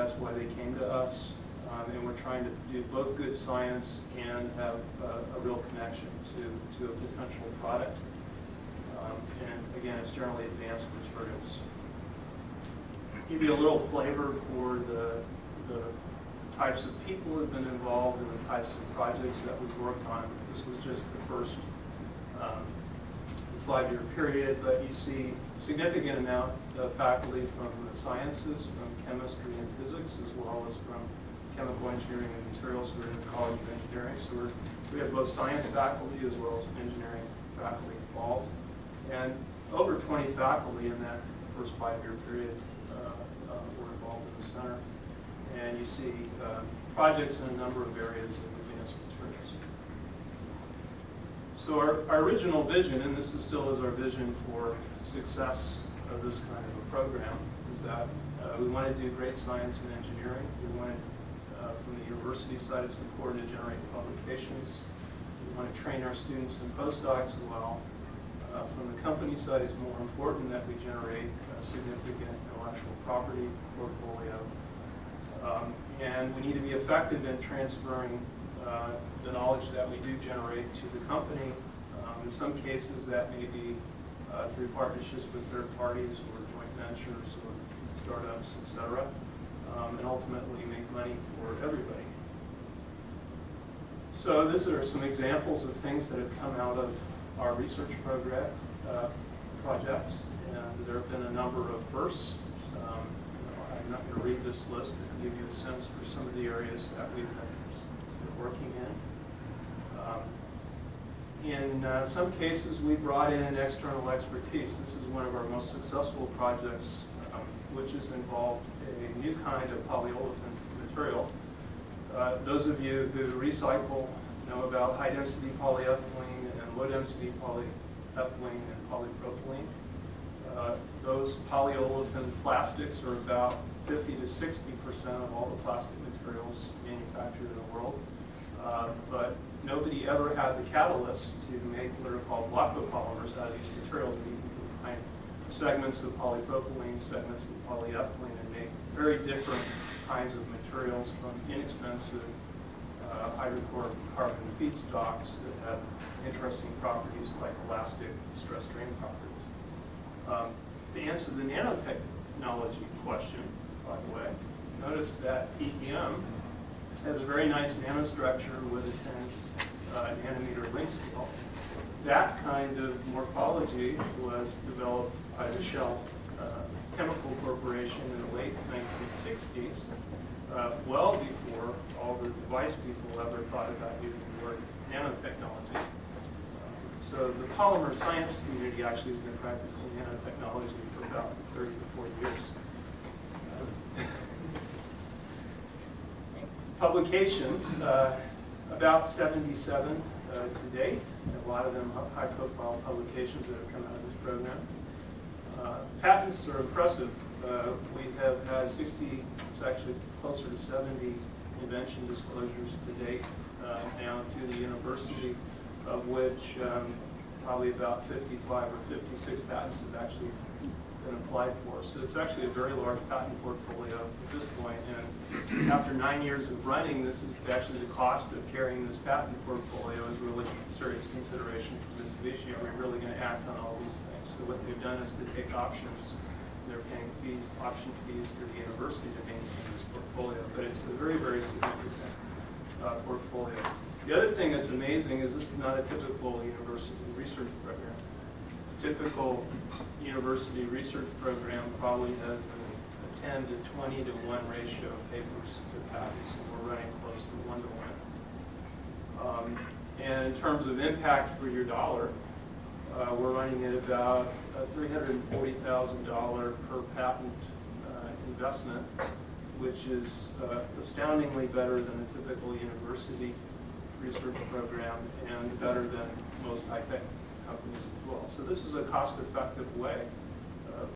that's why they came to us. And we're trying to do both good science and have a real connection to a potential product. And again, it's generally advanced materials. Give you a little flavor for the types of people who have been involved and the types of projects that we've worked on. This was just the first 5-year period, but you see a significant amount of faculty from the sciences, from chemistry and physics, as well as from chemical engineering and materials who are in the College of Engineering. So we have both science faculty as well as engineering faculty involved. And over 20 faculty in that first 5-year period were involved in the center. And you see projects in a number of areas of advanced materials. So our original vision, and this still is our vision for success of this kind of a program, is that we want to do great science and engineering. We want to, from the university side, it's important to generate publications. We want to train our students and postdocs well. From the company side, it's more important that we generate a significant intellectual property portfolio. And we need to be effective in transferring the knowledge that we do generate to the company. In some cases, that may be through partnerships with third parties or joint ventures or startups, etc. And ultimately make money for everybody. So these are some examples of things that have come out of our research program projects, and there have been a number of firsts. I'm not going to read this list, but give you a sense for some of the areas that we've been working in. In some cases, we brought in external expertise. This is one of our most successful projects, which has involved a new kind of polyolefin material. Those of you who recycle know about high-density polyethylene and low-density polyethylene and polypropylene. Those polyolefin plastics are about 50 to 60% of all the plastic materials manufactured in the world. But nobody ever had the catalyst to make what are called blockopolymers out of these materials. We can find segments of polypropylene, segments of polyethylene, and make very different kinds of materials from inexpensive hydrocarbon feedstocks that have interesting properties like elastic stress strain properties. To answer the nanotechnology question, by the way, notice that TPM has a very nice nanostructure with a 10 nanometer length scale. That kind of morphology was developed by the Shell Chemical Corporation in the late 1960s, well before all the device people ever thought about using the word nanotechnology. So the polymer science community actually has been practicing nanotechnology for about 30 to 40 years. Publications, about 77 to date. A lot of them high-profile publications that have come out of this program. Patents are impressive. We have had 60, it's actually closer to 70 invention disclosures to date now to the university, of which probably about 55 or 56 patents have actually been applied for. So it's actually a very large patent portfolio at this point. And after 9 years of running, this is actually the cost of carrying this patent portfolio is really a serious consideration for Mitsubishi. Are we really going to act on all these things? So what they've done is to take options. They're paying fees, option fees to the university to maintain this portfolio. But it's a very, very significant portfolio. The other thing that's amazing is this is not a typical university research program. Typical university research program probably has a 10 to 20 to 1 ratio of papers to patents, and we're running close to 1 to 1. And in terms of impact for your dollar, we're running at about $340,000 per patent investment, which is astoundingly better than a typical university research program and better than most high-tech companies as well. So this is a cost-effective way